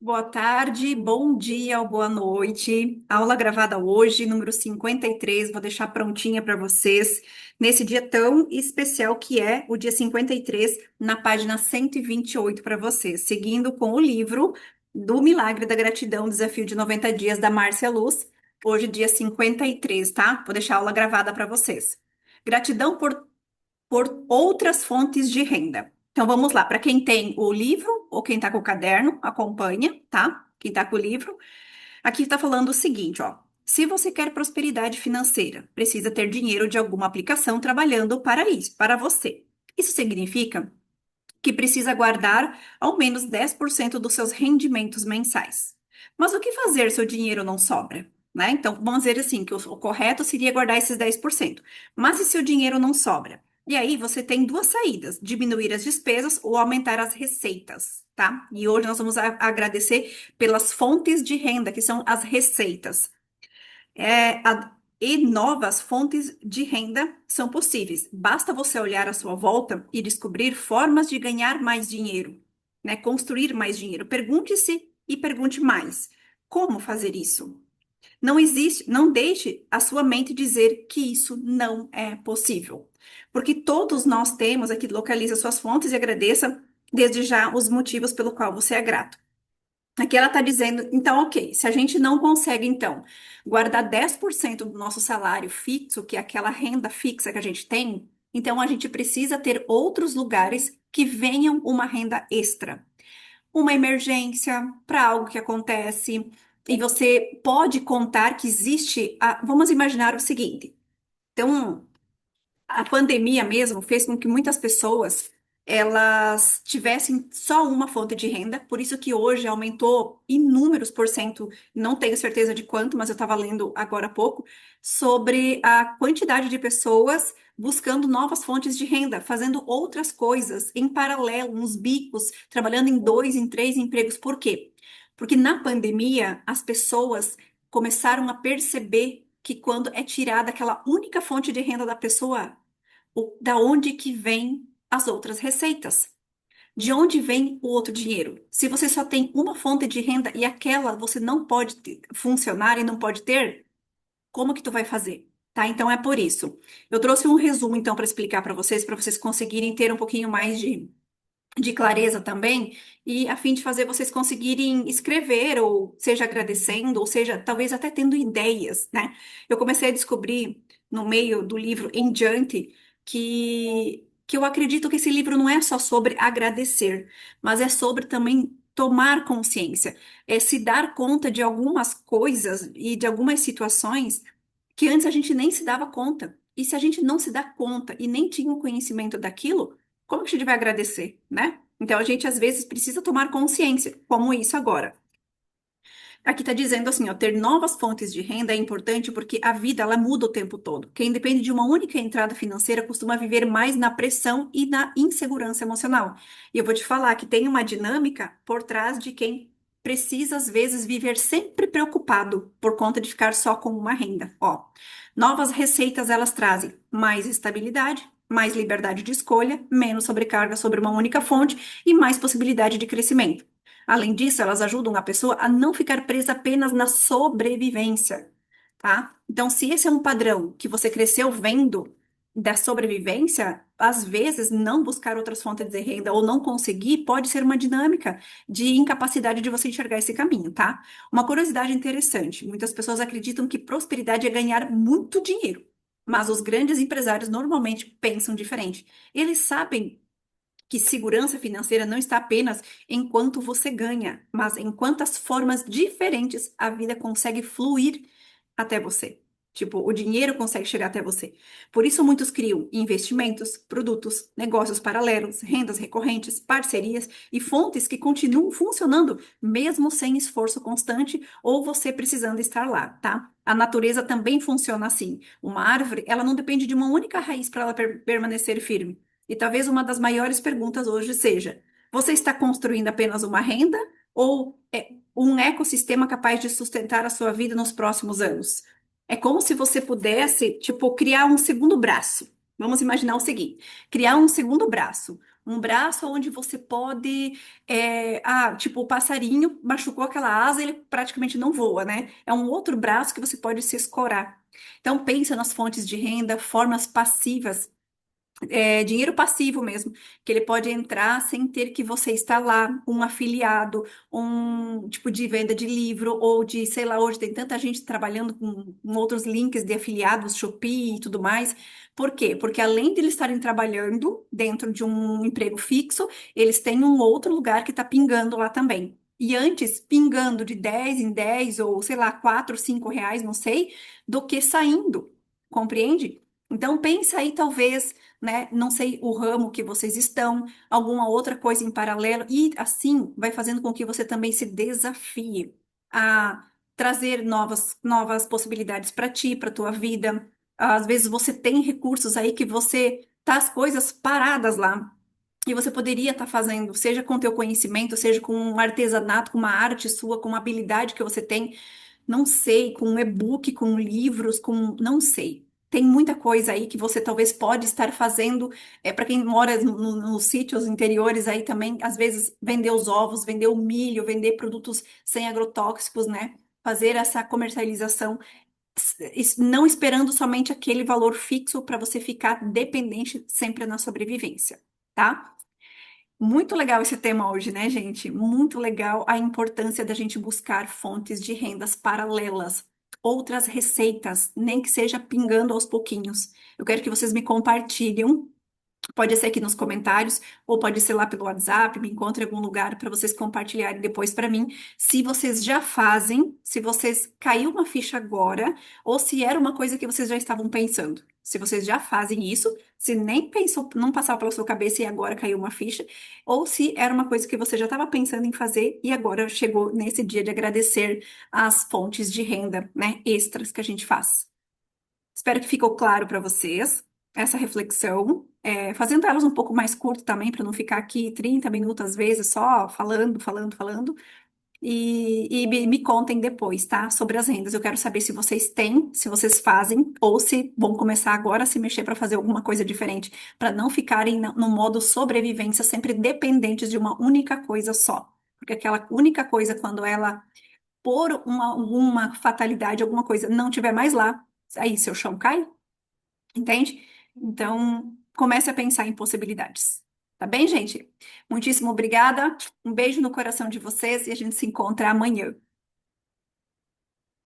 Boa tarde, bom dia ou boa noite. Aula gravada hoje, número 53. Vou deixar prontinha para vocês nesse dia tão especial que é o dia 53, na página 128 para vocês, seguindo com o livro do Milagre da Gratidão, Desafio de 90 Dias, da Márcia Luz. Hoje, dia 53, tá? Vou deixar a aula gravada para vocês. Gratidão por outras fontes de renda. Então vamos lá, para quem tem o livro ou quem está com o caderno, acompanha, tá? Quem está com o livro, aqui está falando o seguinte, ó. Se você quer prosperidade financeira, precisa ter dinheiro de alguma aplicação trabalhando para isso, para você. Isso significa que precisa guardar ao menos 10% dos seus rendimentos mensais. Mas o que fazer se o dinheiro não sobra? Né? Então, vamos dizer assim, que o correto seria guardar esses 10%. Mas e se o dinheiro não sobra? E aí você tem duas saídas: diminuir as despesas ou aumentar as receitas, tá? E hoje nós vamos agradecer pelas fontes de renda, que são as receitas. E novas fontes de renda são possíveis. Basta você olhar à sua volta e descobrir formas de ganhar mais dinheiro, né? Construir mais dinheiro. Pergunte-se e pergunte mais. Como fazer isso? Não existe, não deixe a sua mente dizer que isso não é possível. Porque todos nós temos aqui, localiza suas fontes e agradeça desde já os motivos pelo qual você é grato. Aqui ela está dizendo, então, ok, se a gente não consegue, então, guardar 10% do nosso salário fixo, que é aquela renda fixa que a gente tem, então a gente precisa ter outros lugares que venham uma renda extra. Uma emergência para algo que acontece, e você pode contar que existe, vamos imaginar o seguinte, então, a pandemia mesmo fez com que muitas pessoas elas tivessem só uma fonte de renda, por isso que hoje aumentou inúmeros por cento, não tenho certeza de quanto, mas eu estava lendo agora há pouco, sobre a quantidade de pessoas buscando novas fontes de renda, fazendo outras coisas em paralelo, uns bicos, trabalhando em dois, em três empregos. Por quê? Porque na pandemia as pessoas começaram a perceber que quando é tirada aquela única fonte de renda da pessoa, da onde que vem as outras receitas? De onde vem o outro dinheiro? Se você só tem uma fonte de renda e aquela você não pode funcionar e não pode ter, como que tu vai fazer? Tá? Então é por isso. Eu trouxe um resumo então para explicar para vocês conseguirem ter um pouquinho mais de clareza também, e a fim de fazer vocês conseguirem escrever, ou seja, agradecendo, ou seja, talvez até tendo ideias, né? Eu comecei a descobrir no meio do livro em diante que eu acredito que esse livro não é só sobre agradecer, mas é sobre também tomar consciência, é se dar conta de algumas coisas e de algumas situações que antes a gente nem se dava conta. E se a gente não se dá conta e nem tinha o conhecimento daquilo, como que a gente vai agradecer, né? Então a gente às vezes precisa tomar consciência, como isso agora. Aqui está dizendo assim, ó, ter novas fontes de renda é importante porque a vida ela muda o tempo todo. Quem depende de uma única entrada financeira costuma viver mais na pressão e na insegurança emocional. E eu vou te falar que tem uma dinâmica por trás de quem precisa às vezes viver sempre preocupado por conta de ficar só com uma renda. Ó, novas receitas elas trazem mais estabilidade, mais liberdade de escolha, menos sobrecarga sobre uma única fonte e mais possibilidade de crescimento. Além disso, elas ajudam a pessoa a não ficar presa apenas na sobrevivência, tá? Então, se esse é um padrão que você cresceu vendo da sobrevivência, às vezes não buscar outras fontes de renda ou não conseguir pode ser uma dinâmica de incapacidade de você enxergar esse caminho, tá? Uma curiosidade interessante: muitas pessoas acreditam que prosperidade é ganhar muito dinheiro, mas os grandes empresários normalmente pensam diferente. Eles sabem que segurança financeira não está apenas em quanto você ganha, mas em quantas formas diferentes a vida consegue fluir até você. Tipo, o dinheiro consegue chegar até você. Por isso, muitos criam investimentos, produtos, negócios paralelos, rendas recorrentes, parcerias e fontes que continuam funcionando mesmo sem esforço constante ou você precisando estar lá, tá? A natureza também funciona assim. Uma árvore, ela não depende de uma única raiz para ela permanecer firme. E talvez uma das maiores perguntas hoje seja: você está construindo apenas uma renda ou é um ecossistema capaz de sustentar a sua vida nos próximos anos? É como se você pudesse, tipo, criar um segundo braço. Vamos imaginar o seguinte: criar um segundo braço, Um braço onde você pode, tipo, o passarinho machucou aquela asa, ele praticamente não voa, né? É um outro braço que você pode se escorar. Então, pensa nas fontes de renda, formas passivas, dinheiro passivo mesmo, que ele pode entrar sem ter que você estar lá, um afiliado, um tipo de venda de livro, ou de, sei lá, hoje tem tanta gente trabalhando com outros links de afiliados, Shopee e tudo mais. Por quê? Porque além de eles estarem trabalhando dentro de um emprego fixo, eles têm um outro lugar que está pingando lá também. E antes, pingando de 10 em 10, ou sei lá, 4, 5 reais, não sei, do que saindo. Compreende? Então, pensa aí, talvez, né? Não sei o ramo que vocês estão, alguma outra coisa em paralelo, e assim vai fazendo com que você também se desafie a trazer novas possibilidades para ti, para tua vida. Às vezes você tem recursos aí que você tá as coisas paradas lá. E você poderia estar fazendo, seja com teu conhecimento, seja com um artesanato, com uma arte sua, com uma habilidade que você tem, não sei, com um e-book, com livros, com, não sei. Tem muita coisa aí que você talvez pode estar fazendo. Para quem mora nos sítios interiores aí também, às vezes vender os ovos, vender o milho, vender produtos sem agrotóxicos, né? Fazer essa comercialização, não esperando somente aquele valor fixo para você ficar dependente sempre na sobrevivência, tá? Muito legal esse tema hoje, né, gente? Muito legal a importância da gente buscar fontes de rendas paralelas, outras receitas, nem que seja pingando aos pouquinhos. Eu quero que vocês me compartilhem. Pode ser aqui nos comentários, ou pode ser lá pelo WhatsApp, me encontre em algum lugar para vocês compartilharem depois para mim. Se vocês já fazem, se vocês caiu uma ficha agora, ou se era uma coisa que vocês já estavam pensando. Se vocês já fazem isso, se nem pensou, não passava pela sua cabeça e agora caiu uma ficha, ou se era uma coisa que você já estava pensando em fazer e agora chegou nesse dia de agradecer as fontes de renda, né, extras que a gente faz. Espero que ficou claro para vocês essa reflexão, fazendo elas um pouco mais curtas também, para não ficar aqui 30 minutos às vezes só falando, falando, falando. E me contem depois, tá? Sobre as rendas. Eu quero saber se vocês têm, se vocês fazem, ou se vão começar agora a se mexer para fazer alguma coisa diferente, para não ficarem no modo sobrevivência, sempre dependentes de uma única coisa só. Porque aquela única coisa, quando ela, por alguma fatalidade, alguma coisa, não tiver mais lá, aí seu chão cai. Entende? Então, comece a pensar em possibilidades. Tá bem, gente? Muitíssimo obrigada. Um beijo no coração de vocês e a gente se encontra amanhã.